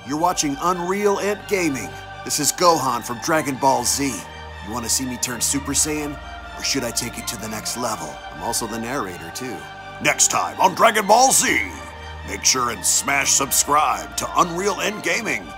You're watching UnrealEntGaming. This is Gohan from Dragon Ball Z. You want to see me turn Super Saiyan? Or should I take it to the next level? I'm also the narrator, too. Next time on Dragon Ball Z, make sure and smash subscribe to UnrealEntGaming.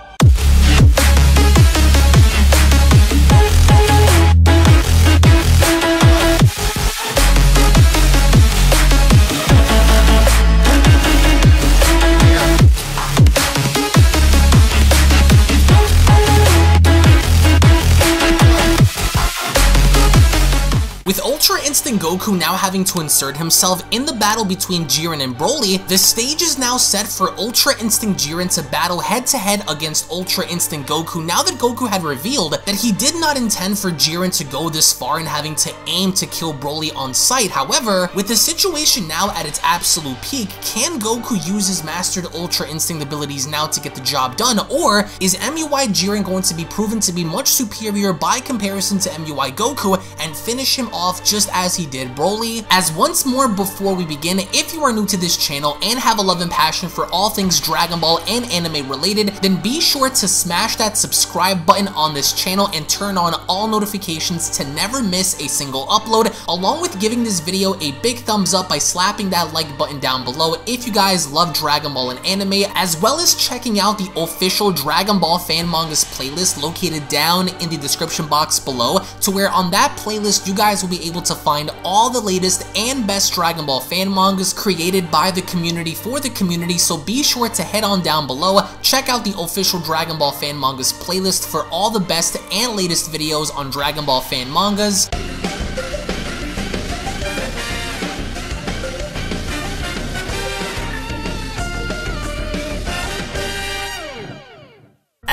With Ultra Instinct Goku now having to insert himself in the battle between Jiren and Broly, the stage is now set for Ultra Instinct Jiren to battle head-to-head against Ultra Instinct Goku now that Goku had revealed that he did not intend for Jiren to go this far in having to aim to kill Broly on sight. However, with the situation now at its absolute peak, can Goku use his mastered Ultra Instinct abilities now to get the job done, or is MUI Jiren going to be proven to be much superior by comparison to MUI Goku and finish him off just as he did Broly? As once more before we begin, if you are new to this channel and have a love and passion for all things Dragon Ball and anime related, then be sure to smash that subscribe button on this channel and turn on all notifications to never miss a single upload, along with giving this video a big thumbs up by slapping that like button down below if you guys love Dragon Ball and anime, as well as checking out the official Dragon Ball fan mangas playlist located down in the description box below, to where on that playlist you guys will be able to find all the latest and best Dragon Ball fan mangas created by the community for the community. So be sure to head on down below, check out the official Dragon Ball fan mangas playlist for all the best and latest videos on Dragon Ball fan mangas.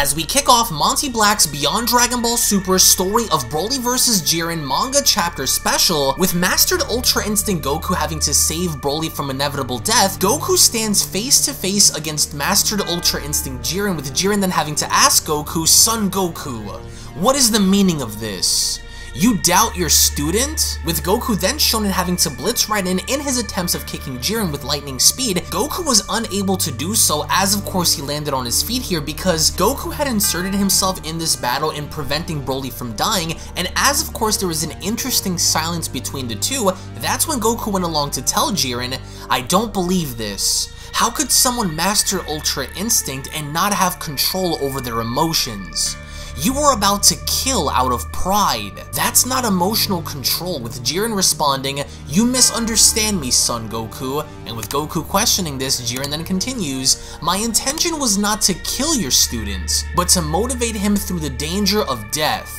As we kick off Monty Black's Beyond Dragon Ball Super Story of Broly vs. Jiren manga chapter special, with Mastered Ultra Instinct Goku having to save Broly from inevitable death, Goku stands face to face against Mastered Ultra Instinct Jiren, with Jiren then having to ask Goku, "Son Goku, what is the meaning of this? You doubt your student?" With Goku then shown in having to blitz right in his attempts of kicking Jiren with lightning speed, Goku was unable to do so, as of course he landed on his feet here because Goku had inserted himself in this battle in preventing Broly from dying, and as of course there was an interesting silence between the two, that's when Goku went along to tell Jiren, "I don't believe this. How could someone master Ultra Instinct and not have control over their emotions? You were about to kill out of pride. That's not emotional control," with Jiren responding, "You misunderstand me, son Goku." And with Goku questioning this, Jiren then continues, "My intention was not to kill your student, but to motivate him through the danger of death.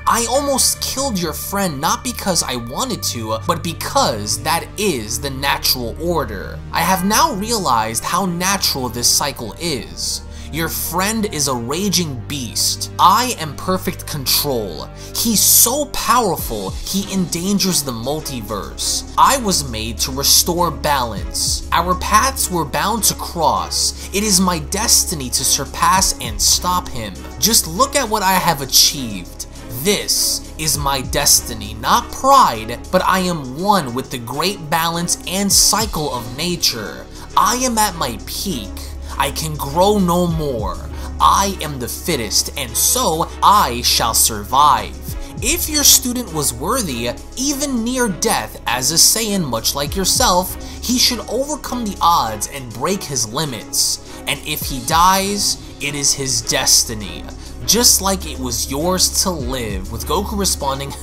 I almost killed your friend not because I wanted to, but because that is the natural order. I have now realized how natural this cycle is. Your friend is a raging beast. I am perfect control. He's so powerful, he endangers the multiverse. I was made to restore balance. Our paths were bound to cross. It is my destiny to surpass and stop him. Just look at what I have achieved. This is my destiny, not pride, but I am one with the great balance and cycle of nature. I am at my peak. I can grow no more. I am the fittest, and so I shall survive. If your student was worthy, even near death as a Saiyan much like yourself, he should overcome the odds and break his limits. And if he dies, it is his destiny, just like it was yours to live." With Goku responding,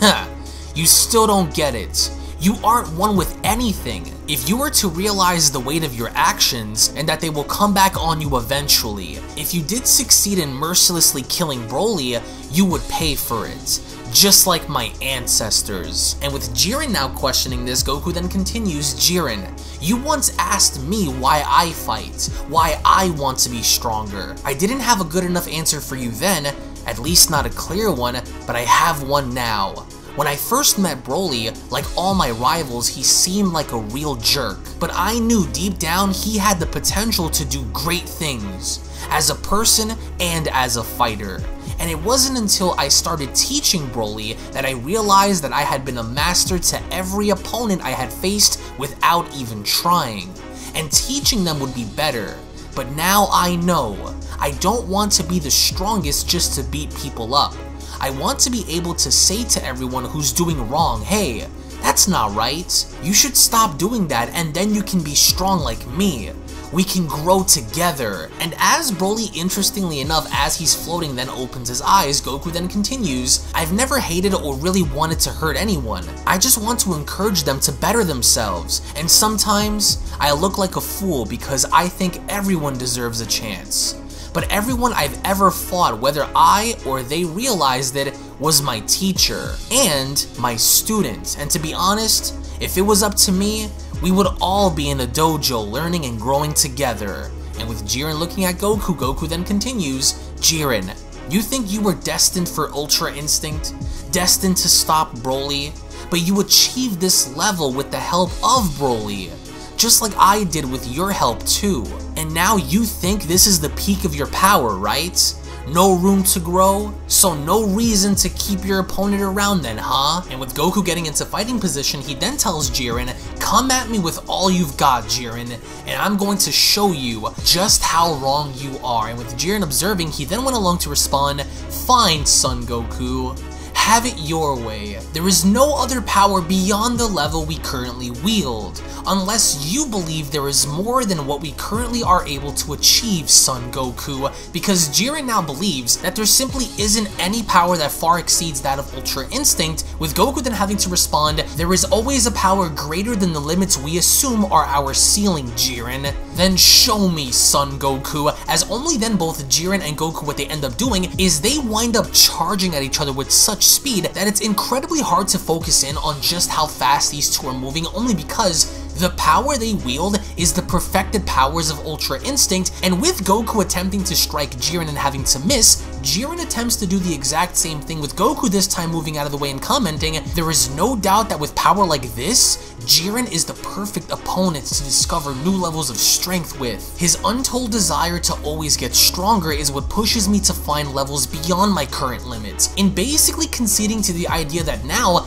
"You still don't get it. You aren't one with anything. If you were to realize the weight of your actions and that they will come back on you eventually, if you did succeed in mercilessly killing Broly, you would pay for it, just like my ancestors." And with Jiren now questioning this, Goku then continues, "Jiren, you once asked me why I fight, why I want to be stronger. I didn't have a good enough answer for you then, at least not a clear one, but I have one now. When I first met Broly, like all my rivals, he seemed like a real jerk, but I knew deep down he had the potential to do great things, as a person and as a fighter. And it wasn't until I started teaching Broly that I realized that I had been a master to every opponent I had faced without even trying, and teaching them would be better. But now I know. I don't want to be the strongest just to beat people up. I want to be able to say to everyone who's doing wrong, hey, that's not right. You should stop doing that and then you can be strong like me. We can grow together. And as Broly, interestingly enough, as he's floating then opens his eyes, Goku then continues, I've never hated or really wanted to hurt anyone. I just want to encourage them to better themselves. And sometimes I look like a fool because I think everyone deserves a chance. But everyone I've ever fought, whether I or they realized it, was my teacher and my student. And to be honest, if it was up to me, we would all be in a dojo learning and growing together. And with Jiren looking at Goku, Goku then continues, Jiren, you think you were destined for Ultra Instinct? Destined to stop Broly? But you achieved this level with the help of Broly. Just like I did with your help too. And now you think this is the peak of your power, right? No room to grow? So no reason to keep your opponent around then, huh? And with Goku getting into fighting position, he then tells Jiren, come at me with all you've got, Jiren, and I'm going to show you just how wrong you are. And with Jiren observing, he then went along to respond, fine, Son Goku. Have it your way. There is no other power beyond the level we currently wield, unless you believe there is more than what we currently are able to achieve, Son Goku, because Jiren now believes that there simply isn't any power that far exceeds that of Ultra Instinct, with Goku then having to respond, there is always a power greater than the limits we assume are our ceiling, Jiren. Then show me, Son Goku, as only then both Jiren and Goku, what they end up doing is they wind up charging at each other with such speed that it's incredibly hard to focus in on just how fast these two are moving, only because the power they wield is the perfected powers of Ultra Instinct, and with Goku attempting to strike Jiren and having to miss, Jiren attempts to do the exact same thing with Goku, this time moving out of the way and commenting, there is no doubt that with power like this, Jiren is the perfect opponent to discover new levels of strength with. His untold desire to always get stronger is what pushes me to find levels beyond my current limits, in basically conceding to the idea that now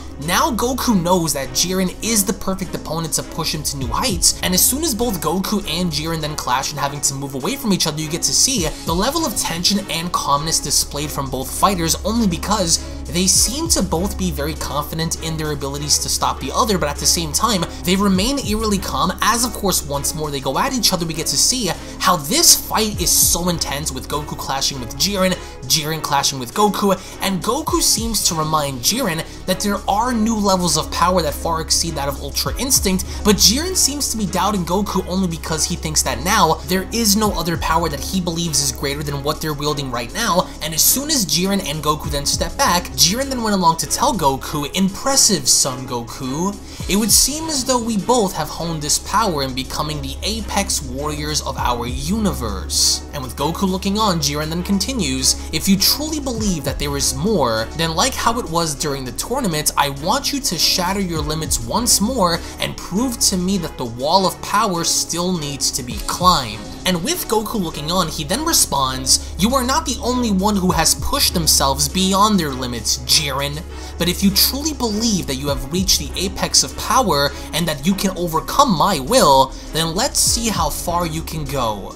Goku knows that Jiren is the perfect opponent to push him to new heights, and as soon as both Goku and Jiren then clash and having to move away from each other, you get to see the level of tension and calmness displayed from both fighters, only because they seem to both be very confident in their abilities to stop the other, but at the same time, they remain eerily calm as, of course, once more they go at each other. We get to see how this fight is so intense, with Goku clashing with Jiren, Jiren clashing with Goku, and Goku seems to remind Jiren that there are new levels of power that far exceed that of Ultra Instinct, but Jiren seems to be doubting Goku only because he thinks that now there is no other power that he believes is greater than what they're wielding right now, and as soon as Jiren and Goku then step back, Jiren then went along to tell Goku, impressive, Son Goku. It would seem as though we both have honed this power in becoming the apex warriors of our universe. And with Goku looking on, Jiren then continues, if you truly believe that there is more, then like how it was during the tournament, I want you to shatter your limits once more and prove to me that the wall of power still needs to be climbed. And with Goku looking on, he then responds, you are not the only one who has pushed themselves beyond their limits, Jiren. But if you truly believe that you have reached the apex of power and that you can overcome my will, then let's see how far you can go.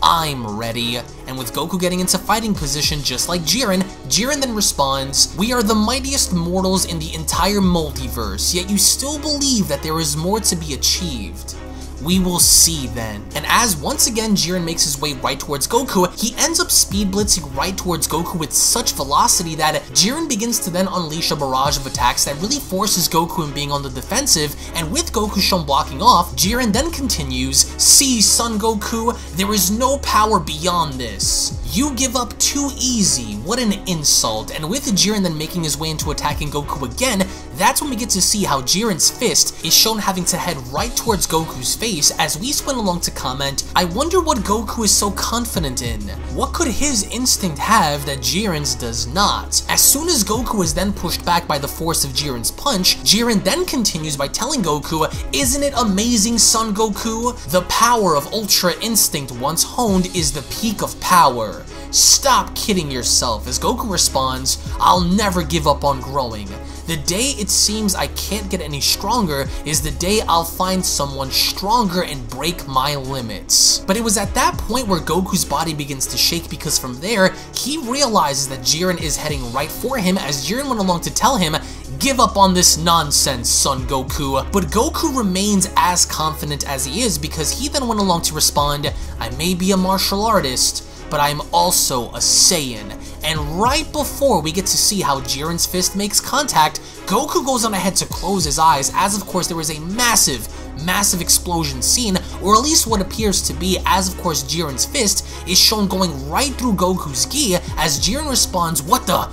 I'm ready. And with Goku getting into fighting position just like Jiren, Jiren then responds, we are the mightiest mortals in the entire multiverse, yet you still believe that there is more to be achieved. We will see then. And as once again Jiren makes his way right towards Goku, he ends up speed blitzing right towards Goku with such velocity that Jiren begins to then unleash a barrage of attacks that really forces Goku in being on the defensive, and with Goku shown blocking off, Jiren then continues, see, Son Goku, there is no power beyond this. You give up too easy, what an insult. And with Jiren then making his way into attacking Goku again, that's when we get to see how Jiren's fist is shown having to head right towards Goku's face, as we went along to comment, I wonder what Goku is so confident in. What could his instinct have that Jiren's does not? As soon as Goku is then pushed back by the force of Jiren's punch, Jiren then continues by telling Goku, isn't it amazing, Son Goku? The power of Ultra Instinct once honed is the peak of power. Stop kidding yourself, as Goku responds, I'll never give up on growing. The day it seems I can't get any stronger is the day I'll find someone stronger and break my limits. But it was at that point where Goku's body begins to shake, because from there, he realizes that Jiren is heading right for him, as Jiren went along to tell him, "Give up on this nonsense, son Goku." But Goku remains as confident as he is, because he then went along to respond, "I may be a martial artist, but I'm also a Saiyan." And right before we get to see how Jiren's fist makes contact, Goku goes on ahead to close his eyes, as of course there is a massive explosion scene, or at least what appears to be, as of course Jiren's fist is shown going right through Goku's gi, as Jiren responds, "What the?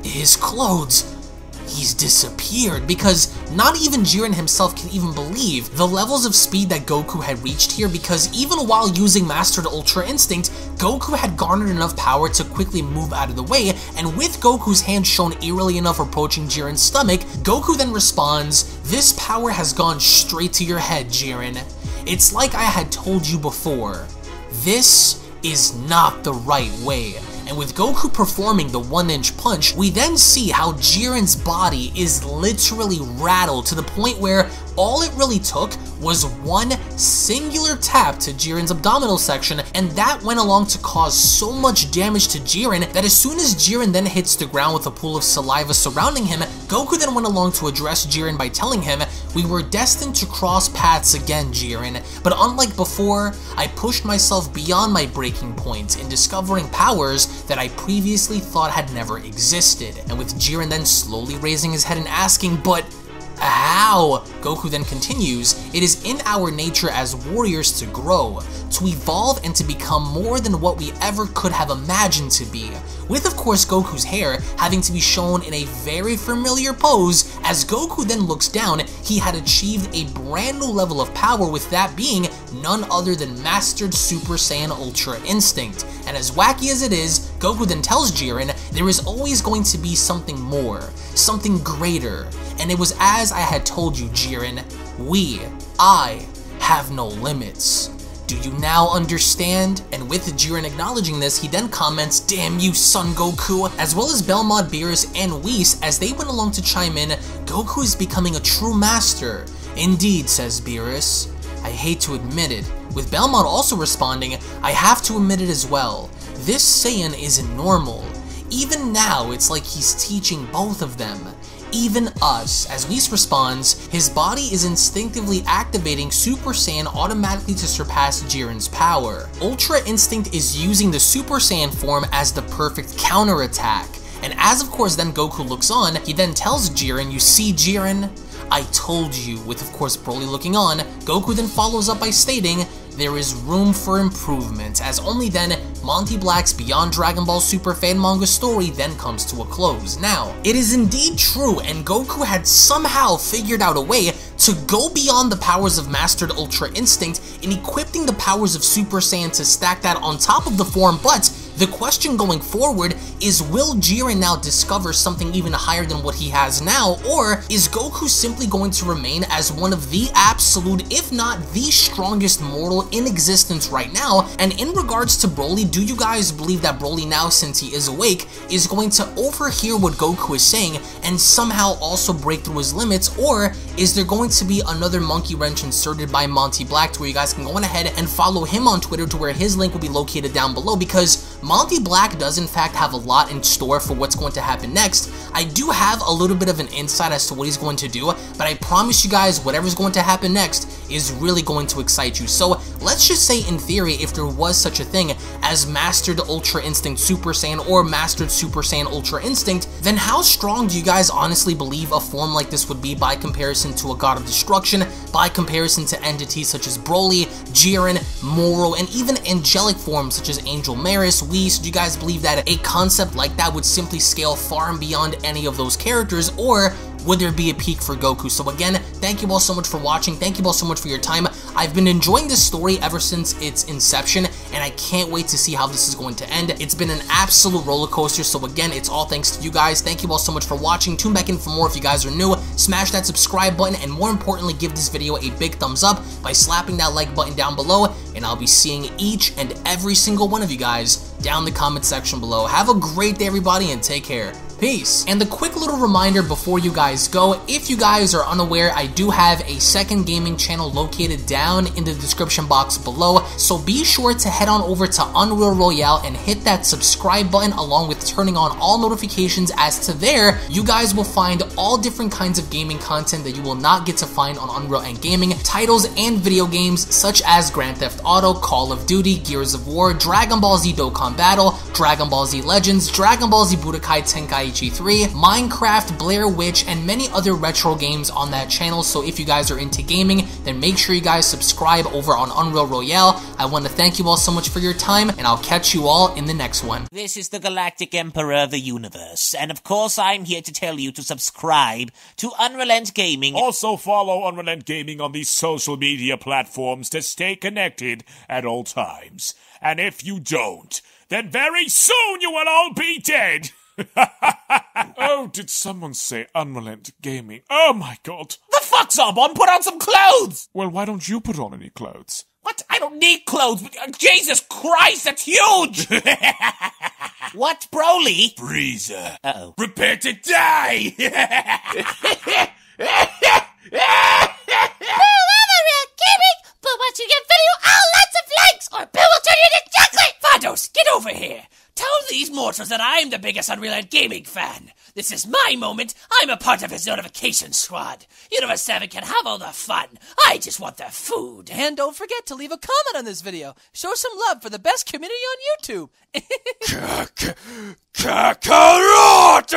His clothes? He's disappeared," because not even Jiren himself can even believe the levels of speed that Goku had reached here, because even while using Mastered Ultra Instinct, Goku had garnered enough power to quickly move out of the way, and with Goku's hand shown eerily enough approaching Jiren's stomach, Goku then responds, "This power has gone straight to your head, Jiren. It's like I had told you before. This is not the right way." And with Goku performing the 1-inch punch, we then see how Jiren's body is literally rattled to the point where all it really took was one singular tap to Jiren's abdominal section, and that went along to cause so much damage to Jiren that as soon as Jiren then hits the ground with a pool of saliva surrounding him, Goku then went along to address Jiren by telling him, "We were destined to cross paths again, Jiren, but unlike before, I pushed myself beyond my breaking point in discovering powers that I previously thought had never existed." And with Jiren then slowly raising his head and asking, "But how?" Goku then continues, "It is in our nature as warriors to grow, to evolve, and to become more than what we ever could have imagined to be." With of course Goku's hair having to be shown in a very familiar pose, as Goku then looks down, he had achieved a brand new level of power, with that being none other than Mastered Super Saiyan Ultra Instinct. And as wacky as it is, Goku then tells Jiren there is always going to be something more, something greater. And it was as I had told you, Jiren, I have no limits. Do you now understand? And with Jiren acknowledging this, he then comments, "Damn you, son Goku," as well as Belmont, Beerus, and Whis, as they went along to chime in, "Goku is becoming a true master." "Indeed," says Beerus. "I hate to admit it," with Belmont also responding, "I have to admit it as well. This Saiyan isn't normal. Even now, it's like he's teaching both of them. Even us." As Whis responds, "His body is instinctively activating Super Saiyan automatically to surpass Jiren's power. Ultra Instinct is using the Super Saiyan form as the perfect counterattack." And as of course then Goku looks on, he then tells Jiren, "You see, Jiren? I told you," with of course Broly looking on. Goku then follows up by stating, "There is room for improvement," as only then Monty Black's Beyond Dragon Ball Super fan manga story then comes to a close. Now, it is indeed true, and Goku had somehow figured out a way to go beyond the powers of Mastered Ultra Instinct in equipping the powers of Super Saiyan to stack that on top of the form, but the question going forward is, will Jiren now discover something even higher than what he has now, or is Goku simply going to remain as one of the absolute, if not the strongest mortal in existence right now? And in regards to Broly, do you guys believe that Broly now, since he is awake, is going to overhear what Goku is saying and somehow also break through his limits, or is there going to be another monkey wrench inserted by Monty Black to where you guys can go on ahead and follow him on Twitter, to where his link will be located down below, because Monty Black does in fact have a lot in store for what's going to happen next. I do have a little bit of an insight as to what he's going to do, but I promise you guys whatever's going to happen next is really going to excite you. So let's just say, in theory, if there was such a thing as Mastered Ultra Instinct Super Saiyan or Mastered Super Saiyan Ultra Instinct, then how strong do you guys honestly believe a form like this would be by comparison to a God of Destruction, by comparison to entities such as Broly, Jiren, Moro, and even angelic forms such as Angel Maris, Whis? Do you guys believe that a concept like that would simply scale far and beyond any of those characters, or would there be a peak for Goku? So again, thank you all so much for watching, thank you all so much for your time. I've been enjoying this story ever since its inception, and I can't wait to see how this is going to end. It's been an absolute roller coaster, so again, it's all thanks to you guys. Thank you all so much for watching. Tune back in for more if you guys are new. Smash that subscribe button, and more importantly, give this video a big thumbs up by slapping that like button down below, and I'll be seeing each and every single one of you guys down in the comment section below. Have a great day, everybody, and take care. Peace. And a quick little reminder before you guys go, if you guys are unaware, I do have a second gaming channel located down in the description box below, so be sure to head on over to Unreal Royale and hit that subscribe button along with turning on all notifications, as to there, you guys will find all different kinds of gaming content that you will not get to find on UnrealEntGaming, titles and video games such as Grand Theft Auto, Call of Duty, Gears of War, Dragon Ball Z Dokkan Battle, Dragon Ball Z Legends, Dragon Ball Z Budokai Tenkaichi 3, Minecraft, Blair Witch, and many other retro games on that channel. So if you guys are into gaming, then make sure you guys subscribe over on Unreal Royale. I want to thank you all so much for your time, and I'll catch you all in the next one. This is the Galactic Emperor of the Universe, and of course I'm here to tell you to subscribe to UnrealEntGaming. Also follow UnrealEntGaming on these social media platforms to stay connected at all times. And if you don't, then very soon you will all be dead! Oh, did someone say UnrealEntGaming? Oh my god. The fuck's up, on? Put on some clothes! Well, why don't you put on any clothes? What? I don't need clothes, but Jesus Christ, that's huge! What, Broly? Freezer. Uh-oh. Prepare to die! But once you get video, lots of likes, or Bill will turn you into chocolate! Vados, get over here! Tell these mortals that I'm the biggest UnrealEntGaming fan. This is my moment. I'm a part of his notification squad. Universe 7 can have all the fun. I just want the food. And don't forget to leave a comment on this video. Show some love for the best community on YouTube. Kakarot!